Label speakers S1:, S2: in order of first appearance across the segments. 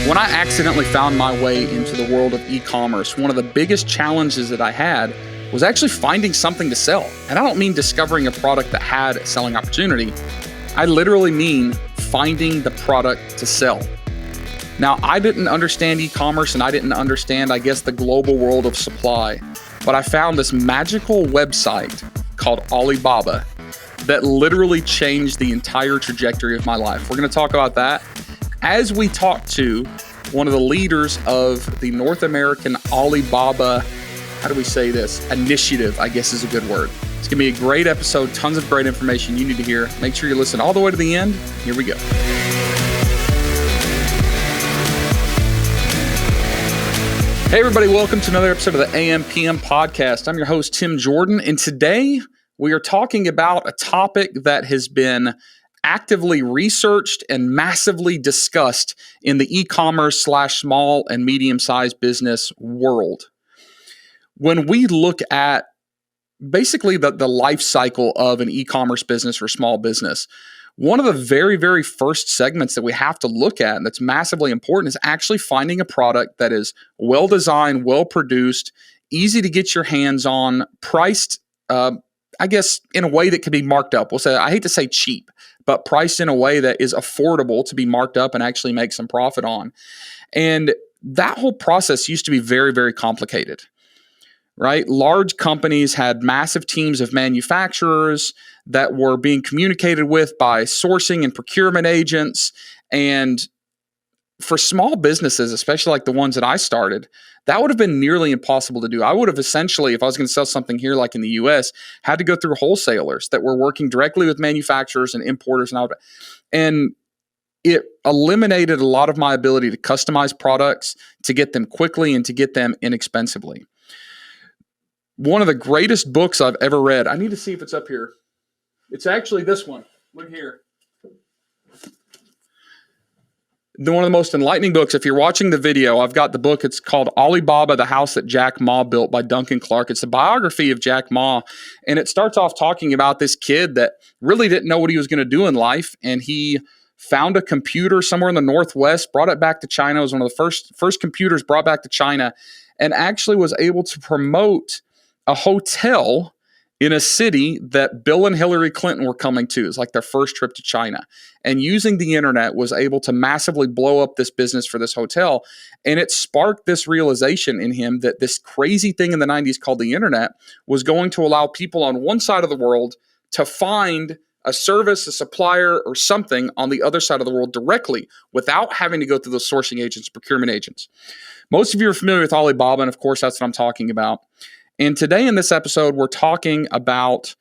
S1: When I accidentally found my way into the world of e-commerce, one of the biggest challenges that I had was actually finding something to sell. And I don't mean discovering a product that had a selling opportunity. I literally mean finding the product to sell. Now, I didn't understand e-commerce and I didn't understand, the global world of supply, but I found this magical website called Alibaba that literally changed the entire trajectory of my life. We're going to talk about that as we talk to one of the leaders of the North American Alibaba, initiative, is a good word. It's going to be a great episode, tons of great information you need to hear. Make sure you listen all the way to the end. Here we go. Hey everybody, welcome to another episode of the AM PM podcast. I'm your host, Tim Jordan, and today we are talking about a topic that has been actively researched and massively discussed in the e-commerce / small and medium-sized business world. When we look at basically the life cycle of an e-commerce business or small business, one of the very, very first segments that we have to look at and that's massively important is actually finding a product that is well-designed, well-produced, easy to get your hands on, priced, in a way that can be marked up. I hate to say cheap, but priced in a way that is affordable to be marked up and actually make some profit on. And that whole process used to be very, very complicated, right? Large companies had massive teams of manufacturers that were being communicated with by sourcing and procurement agents. And for small businesses, especially like the ones that I started, that would have been nearly impossible to do. I would have essentially, if I was going to sell something here like in the US, had to go through wholesalers that were working directly with manufacturers and importers and it eliminated a lot of my ability to customize products, to get them quickly and to get them inexpensively. One of the greatest books I've ever read, I need to see if it's up here. It's actually this one. Look here. One of the most enlightening books. If you're watching the video, I've got the book. It's called Alibaba, The House That Jack Ma Built by Duncan Clark. It's a biography of Jack Ma. And it starts off talking about this kid that really didn't know what he was going to do in life. And he found a computer somewhere in the Northwest, brought it back to China. It was one of the first computers brought back to China, and actually was able to promote a hotel in a city that Bill and Hillary Clinton were coming to. It's like their first trip to China. And using the internet was able to massively blow up this business for this hotel. And it sparked this realization in him that this crazy thing in the 90s called the internet was going to allow people on one side of the world to find a service, a supplier, or something on the other side of the world directly without having to go through those sourcing agents, procurement agents. Most of you are familiar with Alibaba, and of course, that's what I'm talking about. And today in this episode, we're talking about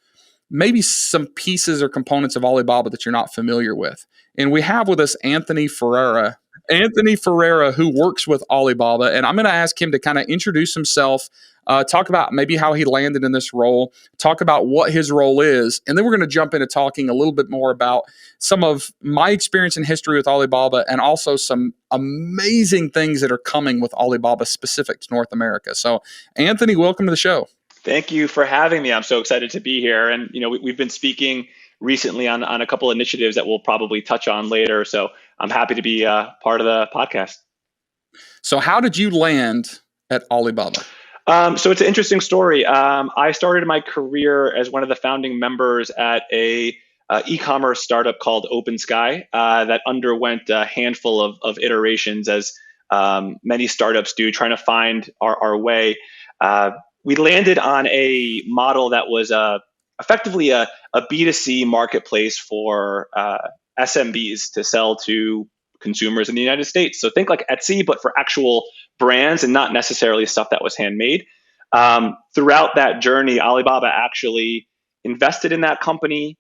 S1: maybe some pieces or components of Alibaba that you're not familiar with. And we have with us Anthony Ferreira, who works with Alibaba. And I'm going to ask him to kind of introduce himself, talk about maybe how he landed in this role, talk about what his role is. And then we're going to jump into talking a little bit more about some of my experience and history with Alibaba and also some amazing things that are coming with Alibaba specific to North America. So Anthony, welcome to the show.
S2: Thank you for having me. I'm so excited to be here. And, we've been speaking recently on a couple initiatives that we'll probably touch on later. So I'm happy to be part of the podcast.
S1: So how did you land at Alibaba?
S2: So it's an interesting story. I started my career as one of the founding members at a e-commerce startup called OpenSky that underwent a handful of iterations, as many startups do, trying to find our way. We landed on a model that was effectively a B2C marketplace for SMBs to sell to consumers in the United States. So think like Etsy, but for actual brands and not necessarily stuff that was handmade. Throughout that journey, Alibaba actually invested in that company,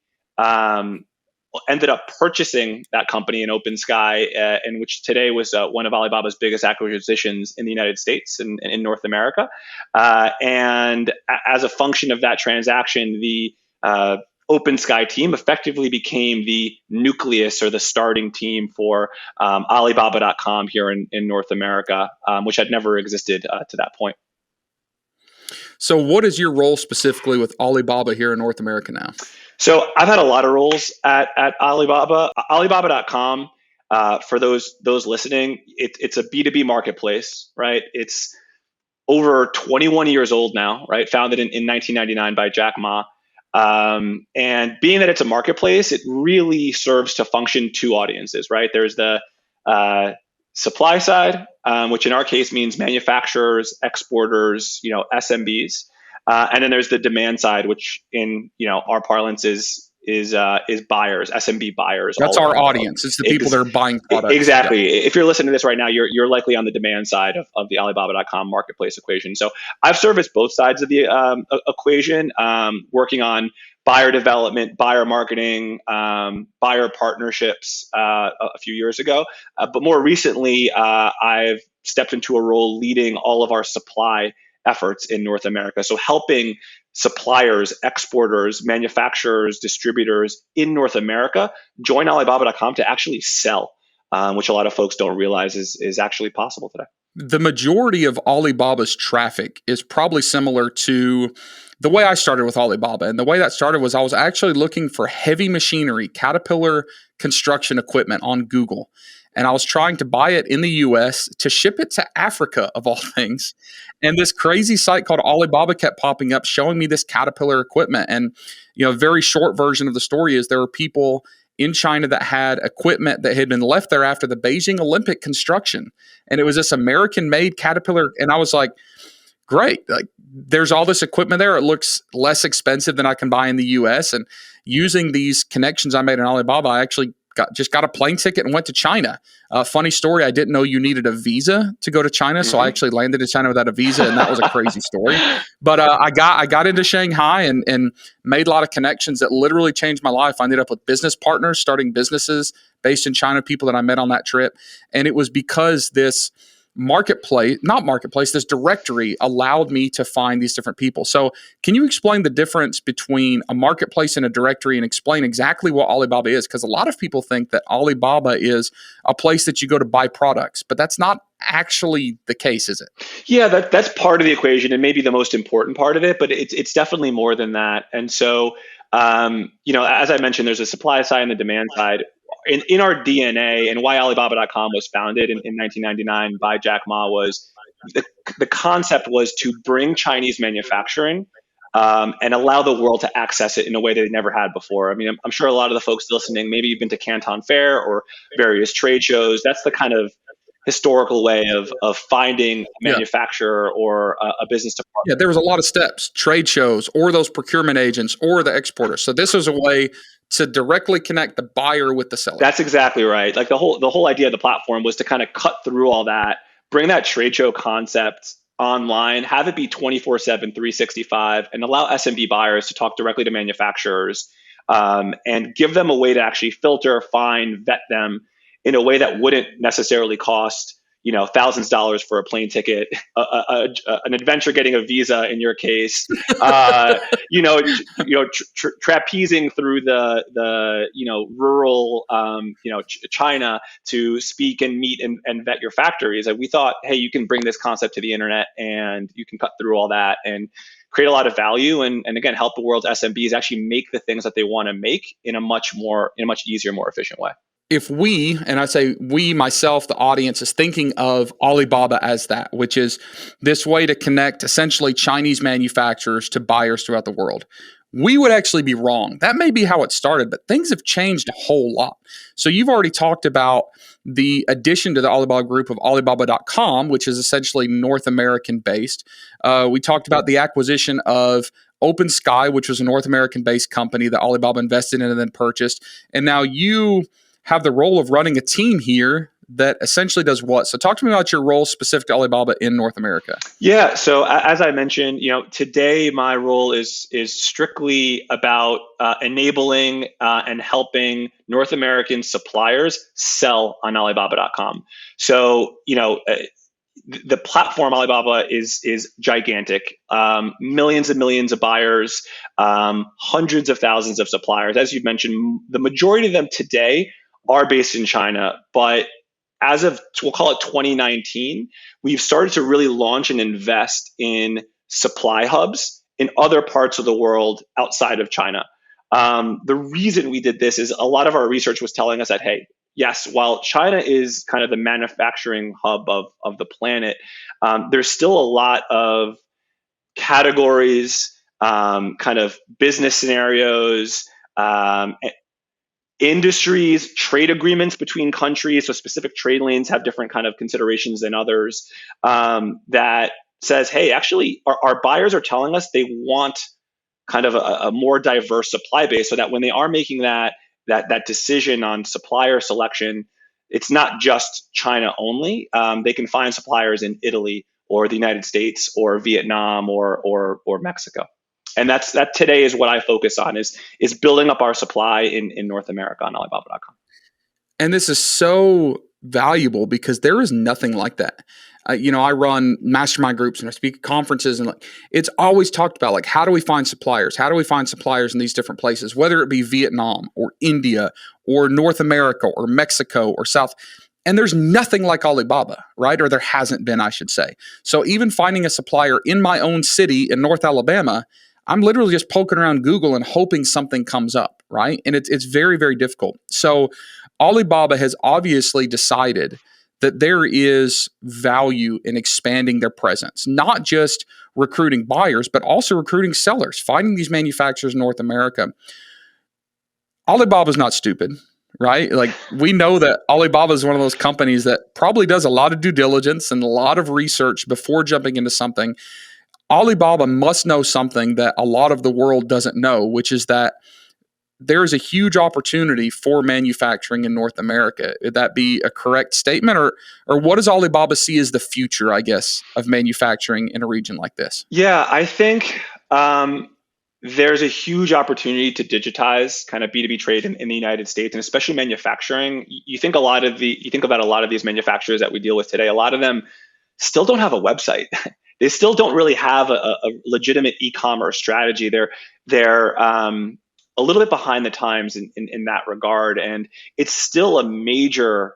S2: ended up purchasing that company in OpenSky, in which today was one of Alibaba's biggest acquisitions in the United States and in North America. And as a function of that transaction, the OpenSky team effectively became the nucleus or the starting team for Alibaba.com here in North America, which had never existed to that point.
S1: So what is your role specifically with Alibaba here in North America now?
S2: So I've had a lot of roles at Alibaba. Alibaba.com For those listening, it's a B2B marketplace, right? It's over 21 years old now, right? Founded in 1999 by Jack Ma. And being that it's a marketplace, it really serves to function two audiences, right? There's the supply side, which in our case means manufacturers, exporters, SMBs, and then there's the demand side, which in our parlance is buyers, SMB buyers
S1: That's
S2: all
S1: our
S2: around the globe.
S1: audience. It's the people that are buying products. Yeah.
S2: Exactly. If you're listening to this right now, you're likely on the demand side of the Alibaba.com marketplace equation. So I've serviced both sides of the equation, working on buyer development, buyer marketing, buyer partnerships a few years ago. But more recently, I've stepped into a role leading all of our supply efforts in North America. So helping suppliers, exporters, manufacturers, distributors in North America join Alibaba.com to actually sell, which a lot of folks don't realize is actually possible today.
S1: The majority of Alibaba's traffic is probably similar to the way I started with Alibaba. And the way that started was I was actually looking for heavy machinery, Caterpillar construction equipment on Google. And I was trying to buy it in the US to ship it to Africa, of all things. And this crazy site called Alibaba kept popping up, showing me this Caterpillar equipment. And, a very short version of the story is there were people in China that had equipment that had been left there after the Beijing Olympic construction. And it was this American made Caterpillar. And I was like, great. Like, there's all this equipment there. It looks less expensive than I can buy in the US. And using these connections I made in Alibaba, I actually got a plane ticket and went to China. Funny story, I didn't know you needed a visa to go to China, so I actually landed in China without a visa, and that was a crazy story. But I got into Shanghai and made a lot of connections that literally changed my life. I ended up with business partners, starting businesses based in China, people that I met on that trip. And it was because this this directory allowed me to find these different people. So can you explain the difference between a marketplace and a directory and explain exactly what Alibaba is? Because a lot of people think that Alibaba is a place that you go to buy products, but that's not actually the case, is it?
S2: Yeah, that's part of the equation and maybe the most important part of it, but it's definitely more than that. And so, as I mentioned, there's a supply side and the demand side. In our DNA, and why Alibaba.com was founded in 1999 by Jack Ma was the concept was to bring Chinese manufacturing and allow the world to access it in a way that they never had before. I mean, I'm sure a lot of the folks listening, maybe you've been to Canton Fair or various trade shows. That's the kind of historical way of finding a manufacturer or a business to partner.
S1: Yeah, there was a lot of steps, trade shows or those procurement agents or the exporters. So this was a way to directly connect the buyer with the seller.
S2: That's exactly right. Like the whole idea of the platform was to kind of cut through all that, bring that trade show concept online, have it be 24/7, 365, and allow SMB buyers to talk directly to manufacturers and give them a way to actually filter, find, vet them in a way that wouldn't necessarily cost thousands of dollars for a plane ticket, an adventure getting a visa in your case, trapezing through the rural China to speak and meet and vet your factories. And we thought, hey, you can bring this concept to the internet and you can cut through all that and create a lot of value and again help the world's SMBs actually make the things that they want to make in a much easier, more efficient way.
S1: If we, and I say we, myself, the audience is thinking of Alibaba as that, which is this way to connect essentially Chinese manufacturers to buyers throughout the world, we would actually be wrong. That may be how it started, but things have changed a whole lot. So you've already talked about the addition to the Alibaba group of Alibaba.com, which is essentially North American based. We talked about the acquisition of Open Sky, which was a North American based company that Alibaba invested in and then purchased. And now you have the role of running a team here that essentially does what? So talk to me about your role specific to Alibaba in North America.
S2: Yeah. So as I mentioned, today my role is strictly about enabling and helping North American suppliers sell on Alibaba.com. So, the platform Alibaba is gigantic. Millions and millions of buyers, hundreds of thousands of suppliers. As you mentioned, the majority of them today are based in China, but as of, we'll call it 2019, we've started to really launch and invest in supply hubs in other parts of the world outside of China. The reason we did this is a lot of our research was telling us that, hey, yes, while China is kind of the manufacturing hub of the planet, there's still a lot of categories, kind of business scenarios, um, industries, trade agreements between countries. So specific trade lanes have different kind of considerations than others. That says, hey, actually, our buyers are telling us they want kind of a more diverse supply base, so that when they are making that decision on supplier selection, it's not just China only. They can find suppliers in Italy or the United States or Vietnam or Mexico. And that today is what I focus on, is building up our supply in North America on Alibaba.com.
S1: And this is so valuable because there is nothing like that. I run mastermind groups and I speak at conferences, and like it's always talked about, like, how do we find suppliers? How do we find suppliers in these different places, whether it be Vietnam or India or North America or Mexico or South. And there's nothing like Alibaba, right? Or there hasn't been, I should say. So even finding a supplier in my own city in North Alabama, I'm literally just poking around Google and hoping something comes up, right? And it's very, very difficult. So Alibaba has obviously decided that there is value in expanding their presence, not just recruiting buyers, but also recruiting sellers, finding these manufacturers in North America. Alibaba's not stupid, right? Like, we know that Alibaba is one of those companies that probably does a lot of due diligence and a lot of research before jumping into something. Alibaba must know something that a lot of the world doesn't know, which is that there is a huge opportunity for manufacturing in North America. Would that be a correct statement, or what does Alibaba see as the future, I guess, of manufacturing in a region like this?
S2: Yeah, I think there's a huge opportunity to digitize kind of B2B trade in the United States, and especially manufacturing. You think about a lot of these manufacturers that we deal with today. A lot of them still don't have a website. They still don't really have a legitimate e-commerce strategy. They're a little bit behind the times in that regard, and it's still a major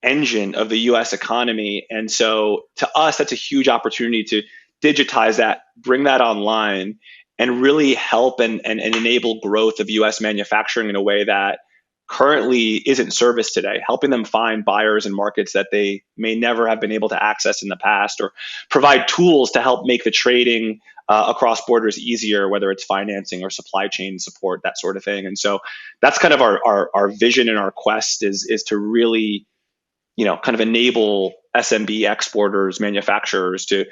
S2: engine of the U.S. economy. And so, to us, that's a huge opportunity to digitize that, bring that online, and really help and enable growth of U.S. manufacturing in a way that currently isn't serviced today, helping them find buyers in markets that they may never have been able to access in the past, or provide tools to help make the trading across borders easier, whether it's financing or supply chain support, that sort of thing. And so that's kind of our vision and our quest is to really, kind of enable SMB exporters, manufacturers to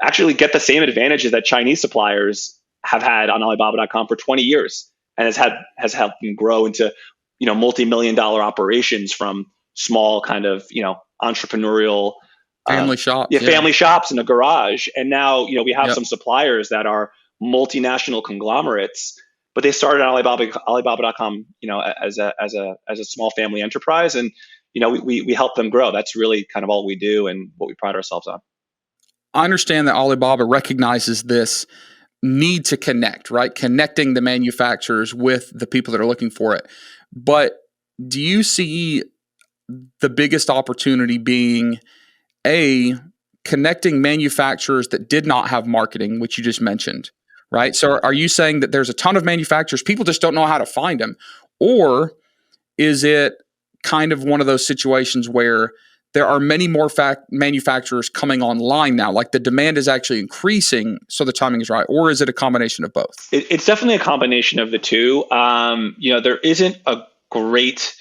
S2: actually get the same advantages that Chinese suppliers have had on Alibaba.com for 20 years, and has helped them grow into multi-million-dollar operations from small kind of entrepreneurial
S1: Family shops.
S2: yeah, family shops in a garage. And now we have some suppliers that are multinational conglomerates, but they started on Alibaba.com as a small family enterprise, and we help them grow. That's really kind of all we do and what we pride ourselves on.
S1: I understand that Alibaba recognizes this need to connect, right? Connecting the manufacturers with the people that are looking for it. But do you see the biggest opportunity being connecting manufacturers that did not have marketing, which you just mentioned, right? So are you saying that there's a ton of manufacturers, people just don't know how to find them? Or is it kind of one of those situations where there are many more manufacturers coming online now, like the demand is actually increasing, so the timing is right? Or is it a combination of both?
S2: It's definitely a combination of the two. There isn't a great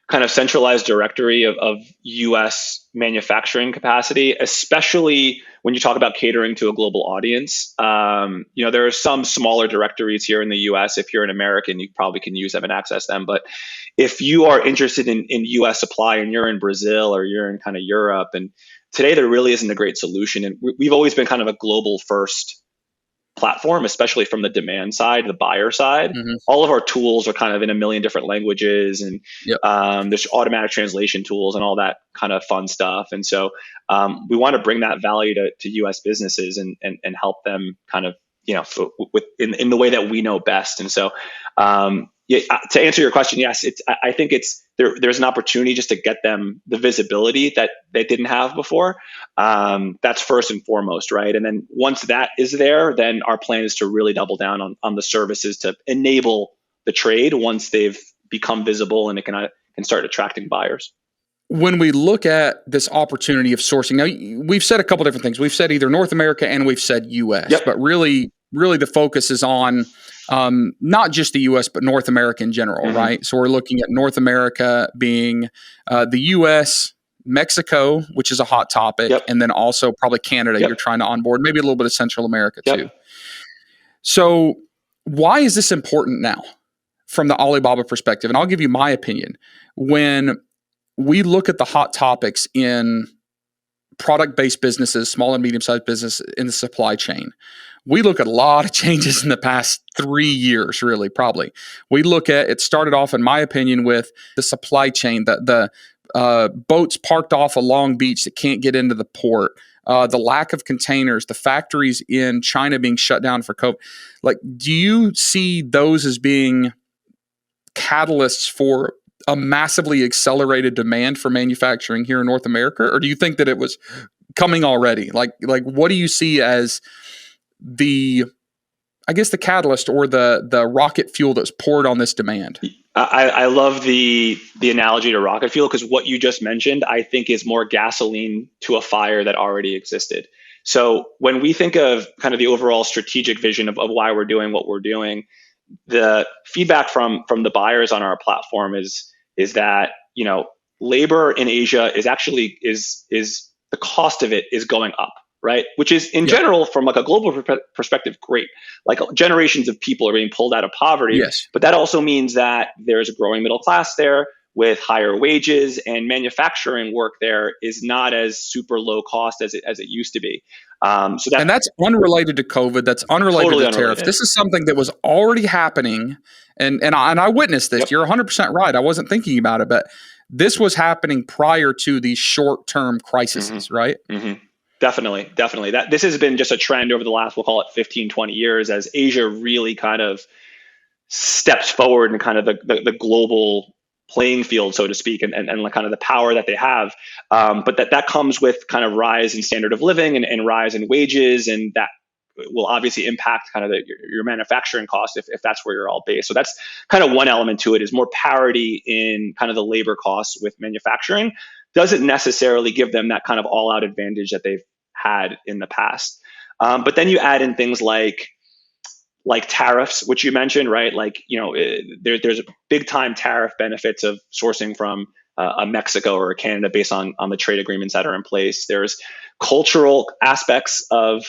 S2: kind of centralized directory of U.S. manufacturing capacity, especially when you talk about catering to a global audience. There are some smaller directories here in the U.S. If you're an American, you probably can use them and access them. But if you are interested in U.S. supply and you're in Brazil or you're in kind of Europe, and today there really isn't a great solution. And we've always been kind of a global first platform, especially from the demand side, the buyer side.
S1: Mm-hmm.
S2: All of our tools are kind of in a million different languages, and there's automatic translation tools and all that kind of fun stuff. And so we want to bring that value to U.S. businesses and help them kind of in the way that we know best. And so to answer your question, yes, I think there's an opportunity just to get them the visibility that they didn't have before. That's first and foremost, right? And then once that is there, then our plan is to really double down on the services to enable the trade once they've become visible and it can and start attracting buyers.
S1: When we look at this opportunity of sourcing, now we've said a couple different things. We've said either North America and we've said U.S.,
S2: Yep.
S1: but really the focus is on not just the U.S., but North America in general, right? So we're looking at North America being the U.S., Mexico, which is a hot topic, and then also probably Canada you're trying to onboard, maybe a little bit of Central America too. So why is this important now from the Alibaba perspective? And I'll give you my opinion. When we look at the hot topics in product-based businesses, small and medium-sized business in the supply chain, we look at a lot of changes in the past 3 years, really, probably. We look at, it started off, in my opinion, with the supply chain, the boats parked off a Long Beach that can't get into the port, the lack of containers, the factories in China being shut down for COVID. Like, do you see those as being catalysts for a massively accelerated demand for manufacturing here in North America? Or do you think that it was coming already? Like what do you see as the catalyst or the rocket fuel that's poured on this demand?
S2: I love the analogy to rocket fuel, because what you just mentioned, I think, is more gasoline to a fire that already existed. So when we think of kind of the overall strategic vision of why we're doing what we're doing, the feedback from the buyers on our platform is that, labor in Asia is actually is the cost of it is going up, right? Which is in general, from like a global perspective, great. Like, generations of people are being pulled out of poverty, but that also means that there's a growing middle class there with higher wages, and manufacturing work there is not as super low cost as it used to be. And
S1: that's unrelated to COVID. That's unrelated to tariffs. This is something that was already happening, and I witnessed this. You're 100% right. I wasn't thinking about it, but this was happening prior to these short-term crises, right?
S2: Definitely. That this has been just a trend over the last, we'll call it 15, 20 years, as Asia really kind of steps forward in kind of the global playing field, so to speak, and kind of the power that they have. But that comes with kind of rise in standard of living and rise in wages, and that will obviously impact kind of your manufacturing costs if that's where you're all based. So that's kind of one element to it, is more parity in kind of the labor costs with manufacturing. Doesn't necessarily give them that kind of all-out advantage that they've had in the past. But then you add in things like tariffs, which you mentioned, right? Like, there's a big time tariff benefits of sourcing from a Mexico or a Canada based on the trade agreements that are in place. There's cultural aspects of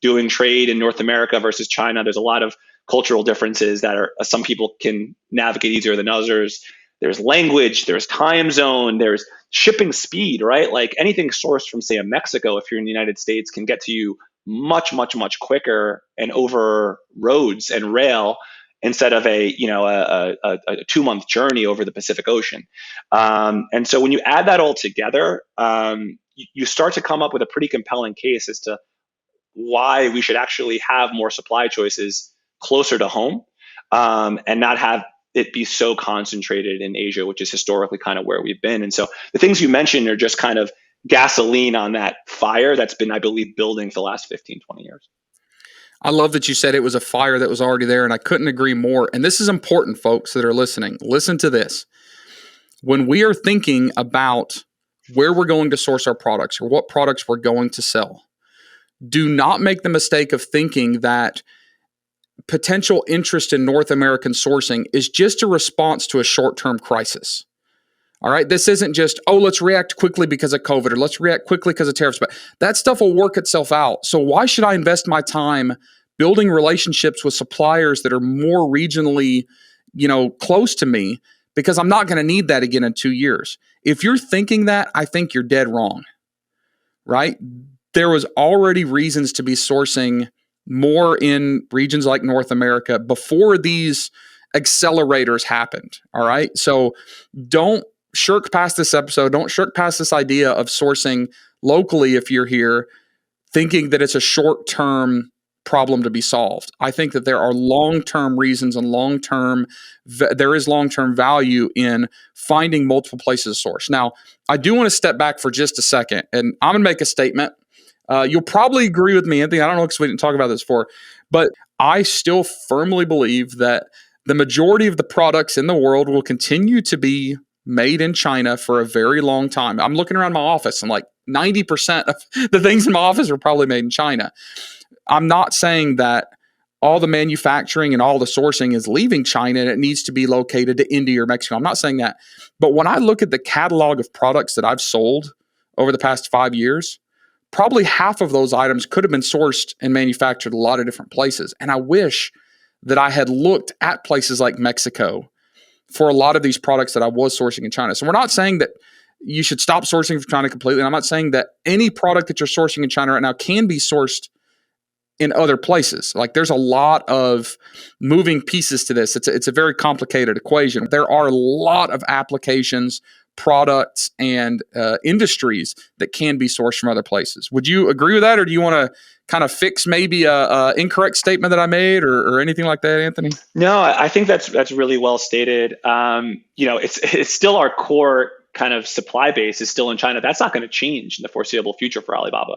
S2: doing trade in North America versus China. There's a lot of cultural differences that are, some people can navigate easier than others. There's language, there's time zone, there's shipping speed, right? Like, anything sourced from, say, a Mexico, if you're in the United States, can get to you much, much, much quicker and over roads and rail, instead of a 2-month journey over the Pacific Ocean. And so when you add that all together, you start to come up with a pretty compelling case as to why we should actually have more supply choices closer to home, and not have it be so concentrated in Asia, which is historically kind of where we've been. And so the things you mentioned are just kind of gasoline on that fire that's been, I believe, building for the last 15, 20 years.
S1: I love that you said it was a fire that was already there, and I couldn't agree more. And this is important, folks that are listening. Listen to this. When we are thinking about where we're going to source our products or what products we're going to sell, do not make the mistake of thinking that potential interest in North American sourcing is just a response to a short-term crisis. All right. This isn't just, let's react quickly because of COVID, or let's react quickly because of tariffs, but that stuff will work itself out. So why should I invest my time building relationships with suppliers that are more regionally, close to me, because I'm not going to need that again in 2 years. If you're thinking that, I think you're dead wrong, right? There was already reasons to be sourcing more in regions like North America before these accelerators happened. All right. So don't shirk past this episode. Don't shirk past this idea of sourcing locally if you're here, thinking that it's a short-term problem to be solved. I think that there are long-term reasons and there is long-term value in finding multiple places to source. Now, I do want to step back for just a second, and I'm going to make a statement. You'll probably agree with me, Anthony. I don't know because we didn't talk about this before, but I still firmly believe that the majority of the products in the world will continue to be made in China for a very long time. I'm looking around my office and like 90% of the things in my office are probably made in China. I'm not saying that all the manufacturing and all the sourcing is leaving China and it needs to be located to India or Mexico. I'm not saying that. But when I look at the catalog of products that I've sold over the past 5 years, probably half of those items could have been sourced and manufactured a lot of different places. And I wish that I had looked at places like Mexico for a lot of these products that I was sourcing in China. So we're not saying that you should stop sourcing from China completely. And I'm not saying that any product that you're sourcing in China right now can be sourced in other places. Like there's a lot of moving pieces to this. It's a very complicated equation. There are a lot of applications, products, and industries that can be sourced from other places. Would you agree with that, or do you want to kind of fix maybe a incorrect statement that I made, or anything like that, Anthony?
S2: No, I think that's really well stated. It's still our core kind of supply base is still in China. That's not going to change in the foreseeable future for Alibaba.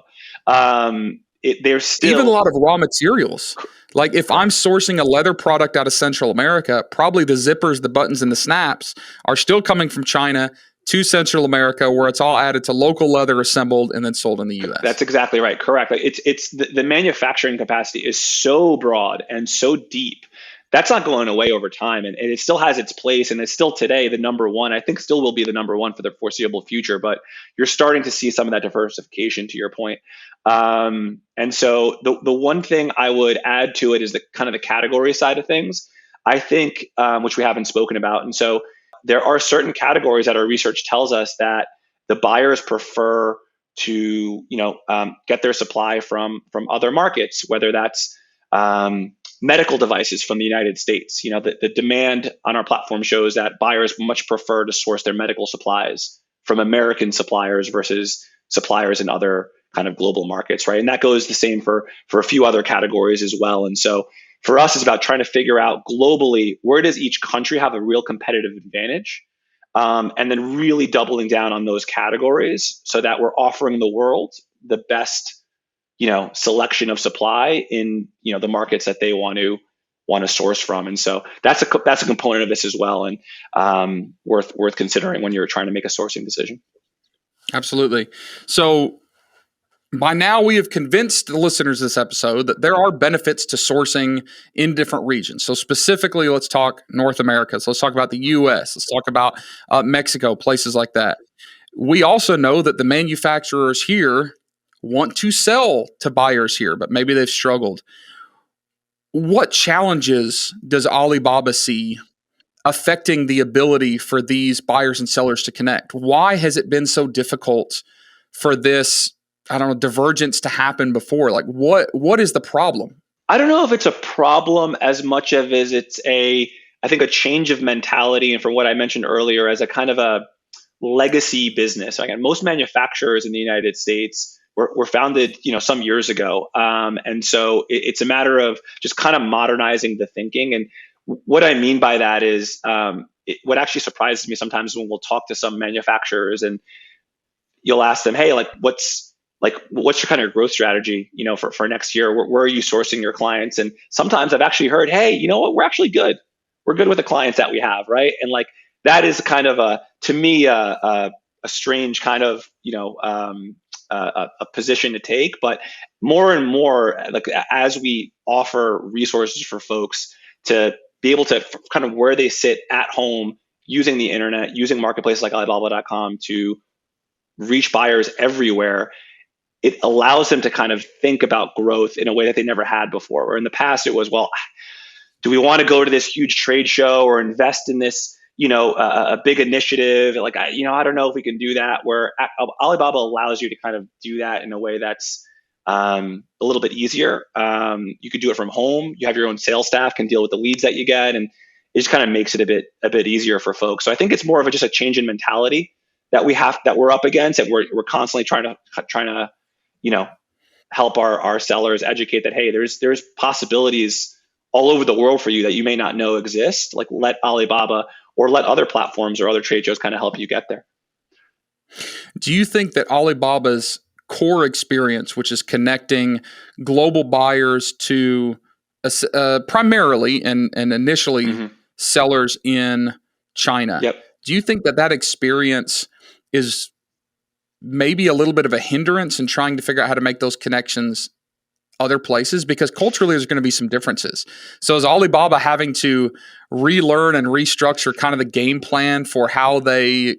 S2: There's still
S1: even a lot of raw materials. Like if I'm sourcing a leather product out of Central America, probably the zippers, the buttons, and the snaps are still coming from China to Central America, where it's all added to local leather, assembled, and then sold in the U.S.
S2: That's exactly right. Correct. Like it's the manufacturing capacity is so broad and so deep. That's not going away over time, and it still has its place, and it's still today the number one. I think still will be the number one for the foreseeable future. But you're starting to see some of that diversification, to your point. And so the one thing I would add to it is the kind of the category side of things. I think which we haven't spoken about, and so there are certain categories that our research tells us that the buyers prefer to get their supply from other markets, whether that's medical devices from the United States. The demand on our platform shows that buyers much prefer to source their medical supplies from American suppliers versus suppliers in other kind of global markets, right? And that goes the same for a few other categories as well. And so for us, it's about trying to figure out globally, where does each country have a real competitive advantage? And then really doubling down on those categories so that we're offering the world the best selection of supply in the markets that they want to source from. And so that's a component of this as well, and worth considering when you're trying to make a sourcing decision.
S1: Absolutely. So by now we have convinced the listeners of this episode that there are benefits to sourcing in different regions. So specifically, let's talk North America. So let's talk about the US. Let's talk about Mexico, places like that. We also know that the manufacturers here want to sell to buyers here, but maybe they've struggled. What challenges does Alibaba see affecting the ability for these buyers and sellers to connect? Why has it been so difficult for this, divergence to happen before? Like what is the problem?
S2: I don't know if it's a problem as much as it's I think a change of mentality. And from what I mentioned earlier, as a kind of a legacy business. Again, most manufacturers in the United States were founded, some years ago. And so it's a matter of just kind of modernizing the thinking. And what I mean by that is what actually surprises me sometimes when we'll talk to some manufacturers and you'll ask them, hey, what's your kind of growth strategy, for next year? Where are you sourcing your clients? And sometimes I've actually heard, hey, you know what? We're actually good. We're good with the clients that we have, right? And that is kind of to me, a strange kind of, a position to take. But more and more, as we offer resources for folks to be able to kind of where they sit at home, using the internet, using marketplaces like Alibaba.com to reach buyers everywhere, it allows them to kind of think about growth in a way that they never had before. Where in the past it was, well, do we want to go to this huge trade show or invest in this, a big initiative? I don't know if we can do that. Where Alibaba allows you to kind of do that in a way that's a little bit easier. You could do it from home. You have your own sales staff, can deal with the leads that you get, and it just kind of makes it a bit easier for folks. So I think it's more of just a change in mentality that we're up against, that we're constantly trying to help our sellers educate that, hey, there's possibilities all over the world for you that you may not know exist. Let Alibaba or let other platforms or other trade shows kind of help you get there.
S1: Do you think that Alibaba's core experience, which is connecting global buyers to primarily and initially
S2: Hmm.
S1: sellers in China.
S2: Yep.
S1: Do you think that experience is maybe a little bit of a hindrance in trying to figure out how to make those connections other places? Because culturally there's going to be some differences. So is Alibaba having to relearn and restructure kind of the game plan for how they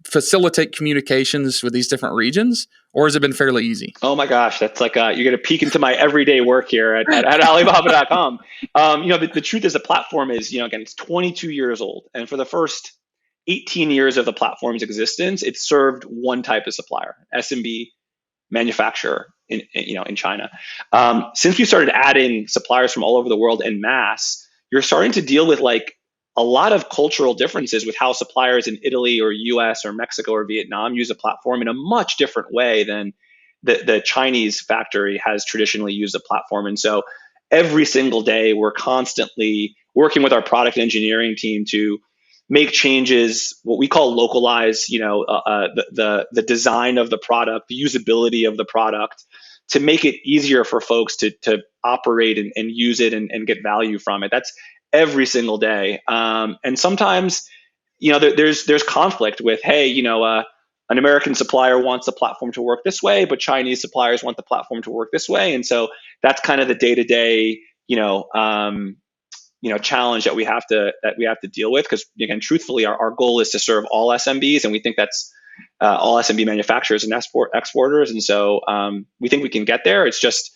S1: facilitate communications with these different regions, or has it been fairly easy?
S2: Oh my gosh, that's like you're going to peek into my everyday work here at Alibaba.com. The truth is the platform is, again, it's 22 years old. And for the first 18 years of the platform's existence, it served one type of supplier, SMB manufacturer in China. Since we started adding suppliers from all over the world en masse, you're starting to deal with like a lot of cultural differences with how suppliers in Italy or US or Mexico or Vietnam use a platform in a much different way than the Chinese factory has traditionally used a platform. And so every single day, we're constantly working with our product engineering team to make changes, what we call localize, the design of the product, the usability of the product, to make it easier for folks to operate and use it and get value from it. That's every single day. And sometimes, there's conflict with, hey, an American supplier wants the platform to work this way, but Chinese suppliers want the platform to work this way. And so that's kind of the day to day, challenge that we have to deal with, because again, truthfully, our goal is to serve all SMBs, and we think that's all SMB manufacturers and exporters, and so we think we can get there. It's just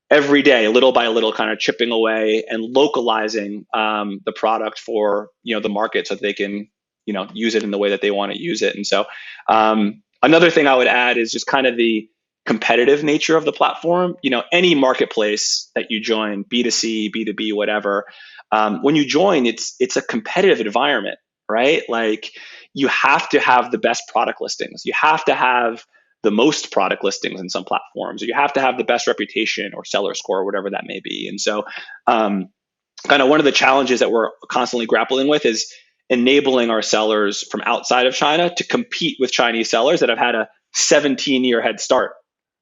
S2: every day, little by little, kind of chipping away and localizing the product for the market so that they can use it in the way that they want to use it. And so another thing I would add is just kind of the competitive nature of the platform. Any marketplace that you join, B2C, B2B, whatever, when you join, it's a competitive environment, right? Like, you have to have the best product listings. You have to have the most product listings in some platforms, or you have to have the best reputation or seller score, or whatever that may be. And so kind of one of the challenges that we're constantly grappling with is enabling our sellers from outside of China to compete with Chinese sellers that have had a 17-year head start,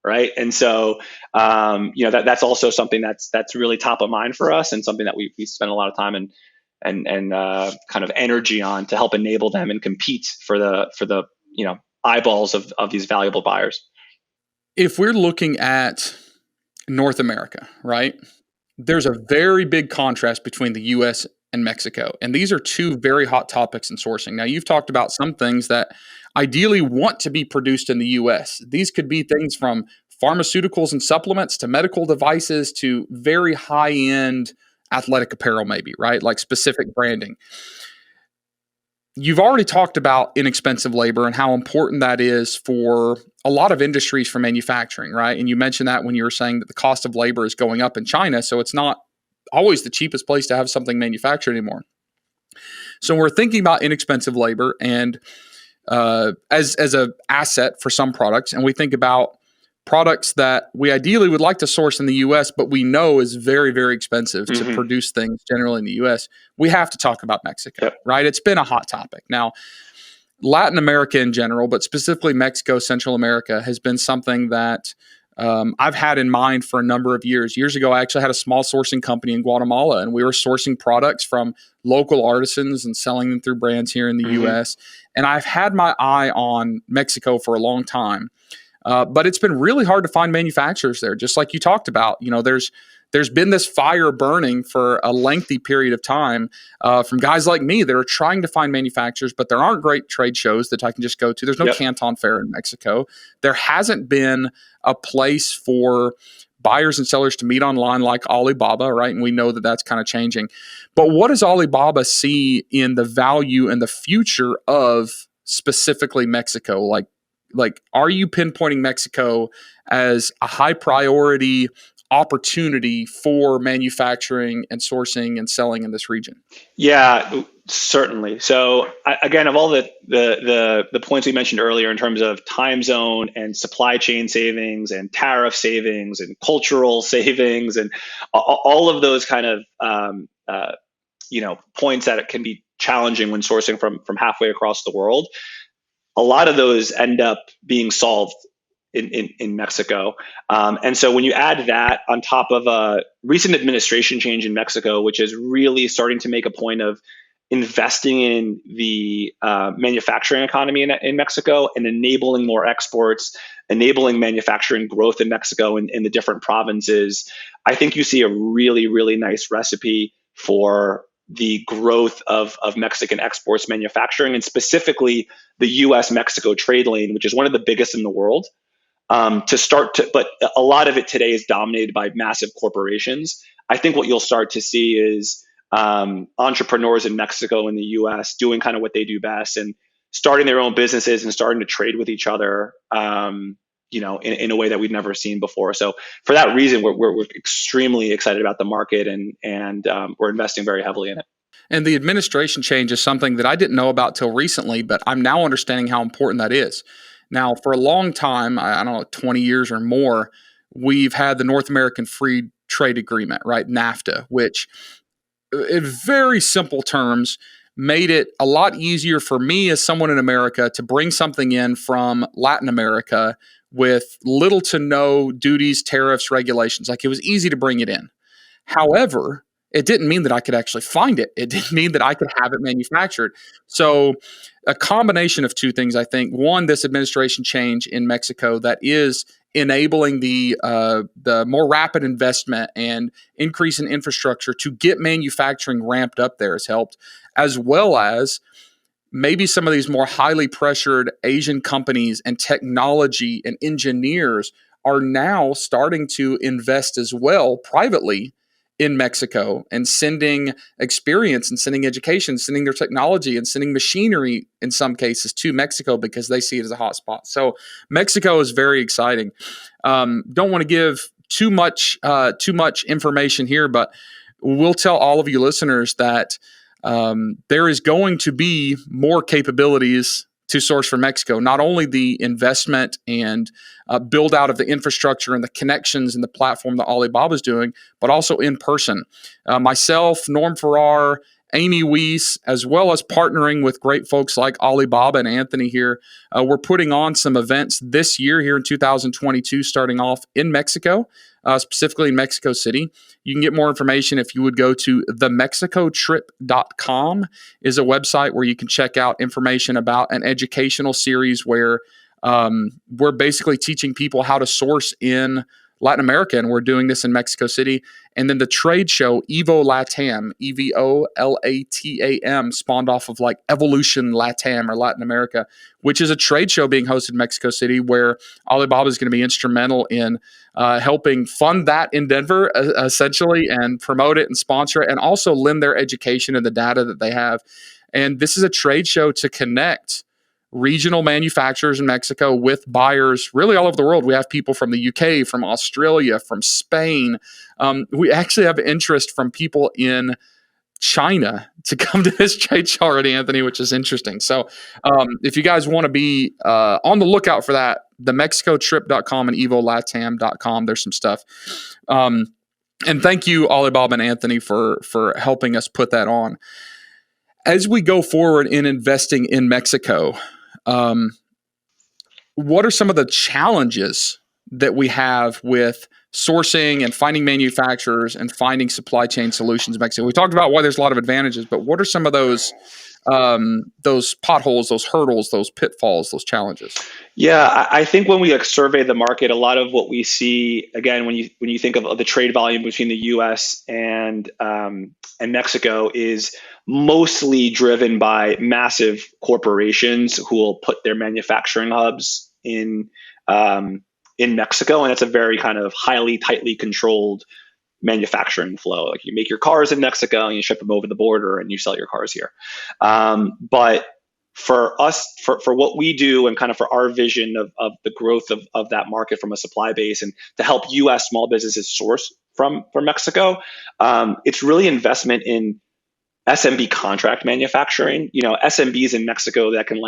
S2: right? And so that's also something that's really top of mind for us, and something that we spend a lot of time and kind of energy on to help enable them and compete for the eyeballs of these valuable buyers.
S1: If we're looking at North America, right, there's a very big contrast between the US and Mexico. And these are two very hot topics in sourcing. Now, you've talked about some things that ideally want to be produced in the US. These could be things from pharmaceuticals and supplements to medical devices to very high end athletic apparel, maybe, right? Like specific branding. You've already talked about inexpensive labor and how important that is for a lot of industries for manufacturing, right? And you mentioned that when you were saying that the cost of labor is going up in China, so it's not always the cheapest place to have something manufactured anymore. So we're thinking about inexpensive labor and as an asset for some products, and we think about products that we ideally would like to source in the US, but we know is very, very expensive to produce things generally in the US. We have to talk about Mexico, right? It's been a hot topic. Now, Latin America in general, but specifically Mexico, Central America, has been something that I've had in mind for a number of years. Years ago, I actually had a small sourcing company in Guatemala, and we were sourcing products from local artisans and selling them through brands here in the US. And I've had my eye on Mexico for a long time. But it's been really hard to find manufacturers there, just like you talked about. There's been this fire burning for a lengthy period of time from guys like me that are trying to find manufacturers, but there aren't great trade shows that I can just go to. There's no Canton Fair in Mexico. There hasn't been a place for buyers and sellers to meet online like Alibaba, right? And we know that that's kind of changing. But what does Alibaba see in the value and the future of specifically Mexico? Like, are you pinpointing Mexico as a high priority opportunity for manufacturing and sourcing and selling in this region?
S2: Yeah, certainly. So again, of all the points we mentioned earlier in terms of time zone and supply chain savings and tariff savings and cultural savings and all of those kind of points that it can be challenging when sourcing from halfway across the world, a lot of those end up being solved in Mexico. And so when you add that on top of a recent administration change in Mexico, which is really starting to make a point of investing in the manufacturing economy in Mexico and enabling more exports, enabling manufacturing growth in Mexico and in the different provinces, I think you see a really, really nice recipe for the growth of Mexican exports manufacturing, and specifically the US-Mexico trade lane, which is one of the biggest in the world. But a lot of it today is dominated by massive corporations. I think what you'll start to see is entrepreneurs in Mexico and the US doing kind of what they do best and starting their own businesses and starting to trade with each other, in a way that we've never seen before. So for that reason, we're extremely excited about the market and we're investing very heavily in it.
S1: And the administration change is something that I didn't know about till recently, but I'm now understanding how important that is. Now, for a long time, I don't know, 20 years or more, we've had the North American Free Trade Agreement, right? NAFTA, which in very simple terms made it a lot easier for me as someone in America to bring something in from Latin America with little to no duties, tariffs, regulations. Like, it was easy to bring it in. However, it didn't mean that I could actually find it. It didn't mean that I could have it manufactured. So a combination of two things, I think. One, this administration change in Mexico that is enabling the more rapid investment and increase in infrastructure to get manufacturing ramped up there has helped, as well as maybe some of these more highly pressured Asian companies and technology and engineers are now starting to invest as well privately in Mexico and sending experience and sending education, sending their technology and sending machinery in some cases to Mexico because they see it as a hotspot. So Mexico is very exciting. Don't want to give too much information here, but we'll tell all of you listeners that there is going to be more capabilities to source from Mexico, not only the investment and build out of the infrastructure and the connections and the platform that Alibaba is doing, but also in person. Myself, Norm Farrar, Amy Weiss, as well as partnering with great folks like Alibaba and Anthony here, we're putting on some events this year here in 2022, starting off in Mexico, specifically in Mexico City. You can get more information if you would go to themexicotrip.com is a website where you can check out information about an educational series where we're basically teaching people how to source in Latin America, and we're doing this in Mexico City. And then the trade show, Evo Latam, EVOLATAM, spawned off of like Evolution Latam or Latin America, which is a trade show being hosted in Mexico City where Alibaba is going to be instrumental in helping fund that in Denver, essentially, and promote it and sponsor it, and also lend their education and the data that they have. And this is a trade show to connect regional manufacturers in Mexico with buyers really all over the world. We have people from the UK, from Australia, from Spain. We actually have interest from people in China to come to this trade show already, Anthony, which is interesting. So if you guys want to be on the lookout for that, themexicotrip.com and evolatam.com, there's some stuff. And thank you, Alibaba and Anthony, for helping us put that on. As we go forward in investing in Mexico, what are some of the challenges that we have with sourcing and finding manufacturers and finding supply chain solutions in Mexico? We talked about why there's a lot of advantages, but what are some of those potholes, those hurdles, those pitfalls, those challenges?
S2: Yeah, I think when we survey the market, a lot of what we see, again, when you think of the trade volume between the U.S. and Mexico, is mostly driven by massive corporations who will put their manufacturing hubs in Mexico, and it's a very kind of tightly controlled manufacturing flow. Like, you make your cars in Mexico and you ship them over the border and you sell your cars here. But for us, for what we do and kind of for our vision of the growth of that market from a supply base and to help U.S. small businesses source from Mexico, it's really investment in SMB contract manufacturing. SMBs in Mexico that can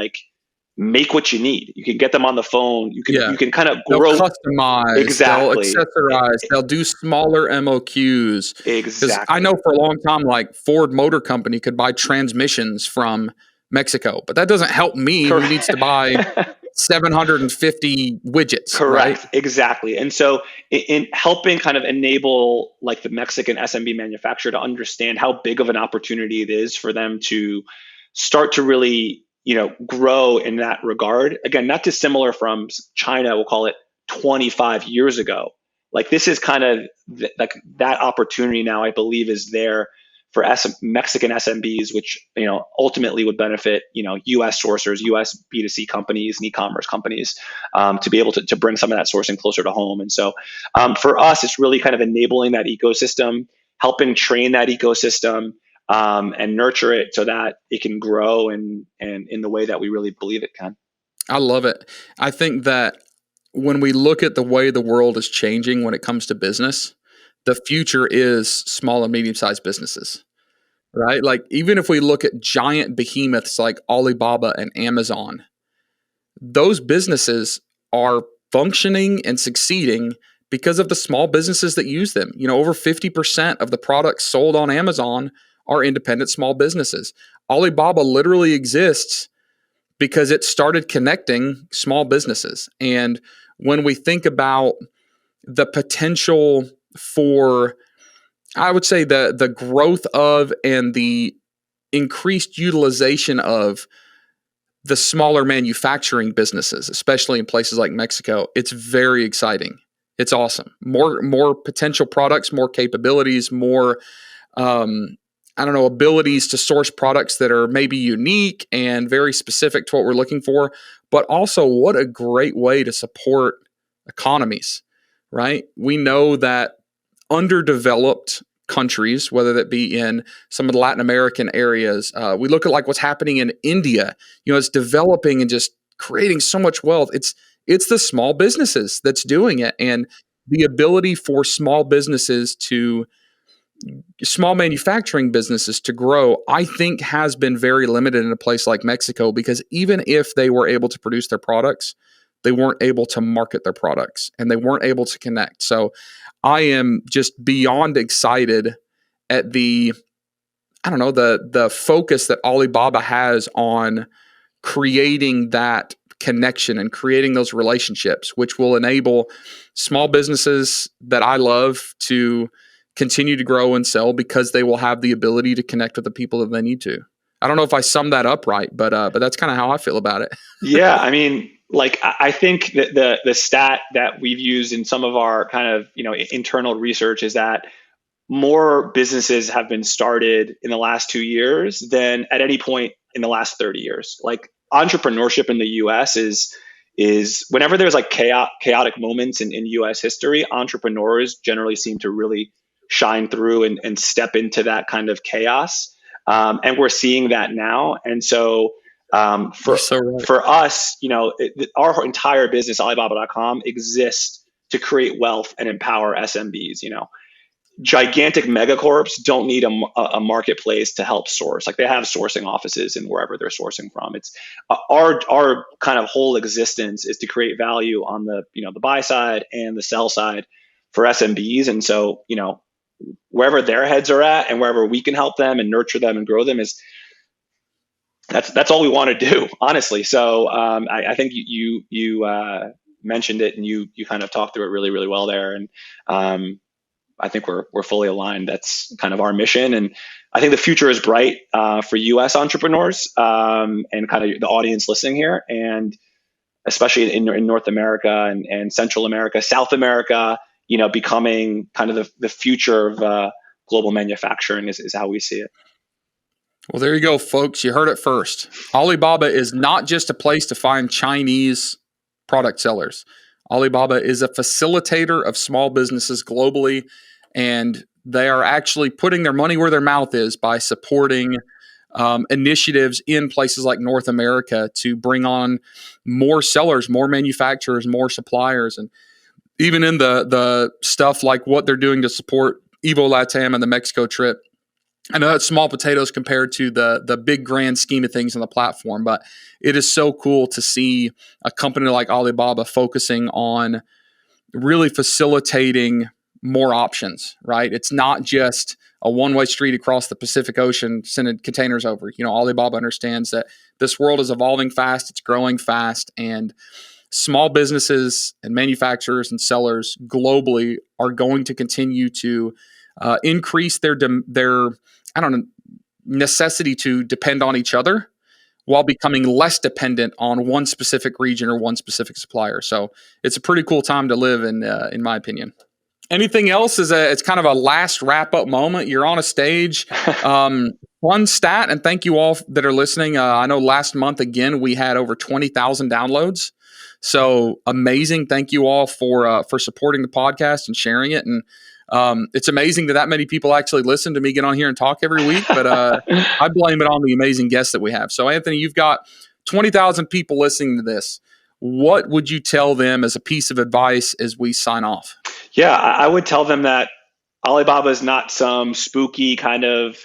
S2: make what you need. You can get them on the phone. You can kind of grow,
S1: they'll customize,
S2: exactly,
S1: they'll accessorize, they'll do smaller MOQs.
S2: Exactly.
S1: I know for a long time, like Ford Motor Company could buy transmissions from Mexico, but that doesn't help me who needs to buy 750 widgets, right?
S2: Correct, exactly. And so in helping kind of enable like the Mexican SMB manufacturer to understand how big of an opportunity it is for them to start to really, grow in that regard. Again, not dissimilar from China, we'll call it 25 years ago. Like this is kind of like that opportunity now, I believe, is there for Mexican SMBs, which ultimately would benefit U.S. sourcers, U.S. B2C companies, and e-commerce companies, to be able to bring some of that sourcing closer to home. And so for us, it's really kind of enabling that ecosystem, helping train that ecosystem, and nurture it so that it can grow and in the way that we really believe it can.
S1: I love it. I think that when we look at the way the world is changing when it comes to business, the future is small and medium-sized businesses, right? Like even if we look at giant behemoths like Alibaba and Amazon, those businesses are functioning and succeeding because of the small businesses that use them. Over 50% of the products sold on Amazon are independent small businesses. Alibaba literally exists because it started connecting small businesses. And when we think about the potential for, I would say, the growth of and the increased utilization of the smaller manufacturing businesses, especially in places like Mexico, it's very exciting. It's awesome. More potential products, more capabilities, more abilities to source products that are maybe unique and very specific to what we're looking for, but also what a great way to support economies, right? We know that underdeveloped countries, whether that be in some of the Latin American areas, we look at like what's happening in India, it's developing and just creating so much wealth. It's the small businesses that's doing it. And the ability for small manufacturing businesses to grow, I think has been very limited in a place like Mexico, because even if they were able to produce their products, they weren't able to market their products and they weren't able to connect. So I am just beyond excited at the focus that Alibaba has on creating that connection and creating those relationships, which will enable small businesses that I love to continue to grow and sell because they will have the ability to connect with the people that they need to. I don't know if I summed that up right, but that's kind of how I feel about it.
S2: Yeah, I mean, like I think that the stat that we've used in some of our kind of internal research is that more businesses have been started in the last 2 years than at any point in the last 30 years. Like entrepreneurship in the US is whenever there's like chaotic moments in US history, entrepreneurs generally seem to really shine through and step into that kind of chaos. And we're seeing that now. And so for us, our entire business, Alibaba.com, exists to create wealth and empower SMBs. Gigantic megacorps don't need a marketplace to help source. Like they have sourcing offices in wherever they're sourcing from. It's our kind of whole existence is to create value on the the buy side and the sell side for SMBs. And so wherever their heads are at and wherever we can help them and nurture them and grow them that's all we want to do, honestly. So I think you mentioned it and you kind of talked through it really, really well there. And I think we're fully aligned. That's kind of our mission. And I think the future is bright for US entrepreneurs and kind of the audience listening here. And especially in North America and Central America, South America, becoming kind of the future of global manufacturing is how we see it.
S1: Well, there you go, folks. You heard it first. Alibaba is not just a place to find Chinese product sellers. Alibaba is a facilitator of small businesses globally, and they are actually putting their money where their mouth is by supporting initiatives in places like North America to bring on more sellers, more manufacturers, more suppliers. And even in the stuff like what they're doing to support Evo Latam and the Mexico trip, I know that's small potatoes compared to the big grand scheme of things on the platform, but it is so cool to see a company like Alibaba focusing on really facilitating more options, right? It's not just a one-way street across the Pacific Ocean sending containers over. Alibaba understands that this world is evolving fast, it's growing fast, and small businesses and manufacturers and sellers globally are going to continue to increase their necessity to depend on each other while becoming less dependent on one specific region or one specific supplier. So it's a pretty cool time to live in my opinion. Anything else? It's kind of a last wrap up moment. You're on a stage. Fun stat, and thank you all that are listening. I know last month again we had over 20,000 downloads. So amazing! Thank you all for supporting the podcast and sharing it. And it's amazing that many people actually listen to me get on here and talk every week. But I blame it on the amazing guests that we have. So Anthony, you've got 20,000 people listening to this. What would you tell them as a piece of advice as we sign off?
S2: Yeah, I would tell them that Alibaba is not some spooky kind of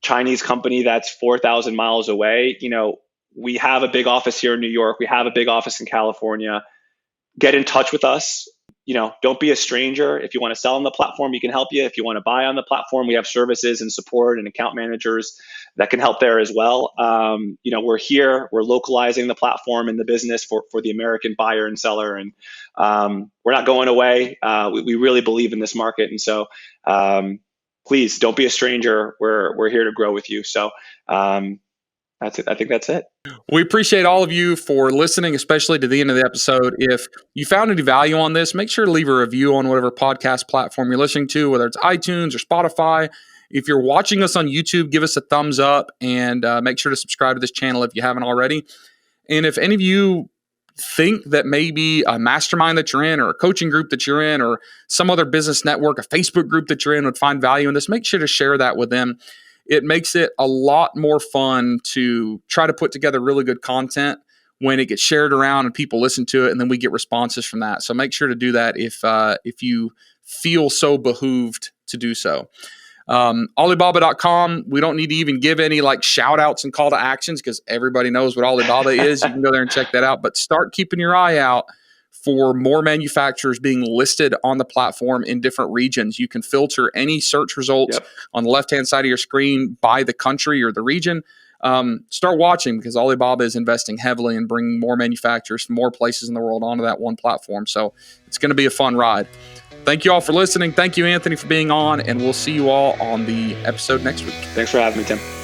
S2: Chinese company that's 4,000 miles away. We have a big office here in New York. We have a big office in California. Get in touch with us. Don't be a stranger. If you want to sell on the platform, we can help you. If you want to buy on the platform, we have services and support and account managers that can help there as well. We're here. We're localizing the platform and the business for the American buyer and seller, and we're not going away. We really believe in this market, and so please don't be a stranger. We're here to grow with you. So that's it. I think that's it.
S1: We appreciate all of you for listening, especially to the end of the episode. If you found any value on this, make sure to leave a review on whatever podcast platform you're listening to, whether it's iTunes or Spotify. If you're watching us on YouTube, give us a thumbs up and make sure to subscribe to this channel if you haven't already. And if any of you think that maybe a mastermind that you're in or a coaching group that you're in or some other business network, a Facebook group that you're in would find value in this, make sure to share that with them. It makes it a lot more fun to try to put together really good content when it gets shared around and people listen to it, and then we get responses from that. So make sure to do that if you feel so behooved to do so. Alibaba.com, we don't need to even give any shout outs and call to actions because everybody knows what Alibaba is. You can go there and check that out, but start keeping your eye out for more manufacturers being listed on the platform in different regions. You can filter any search results on the left-hand side of your screen by the country or the region. Start watching because Alibaba is investing heavily in bringing more manufacturers from more places in the world onto that one platform. So it's going to be a fun ride. Thank you all for listening. Thank you, Anthony, for being on, and we'll see you all on the episode next week.
S2: Thanks for having me, Tim.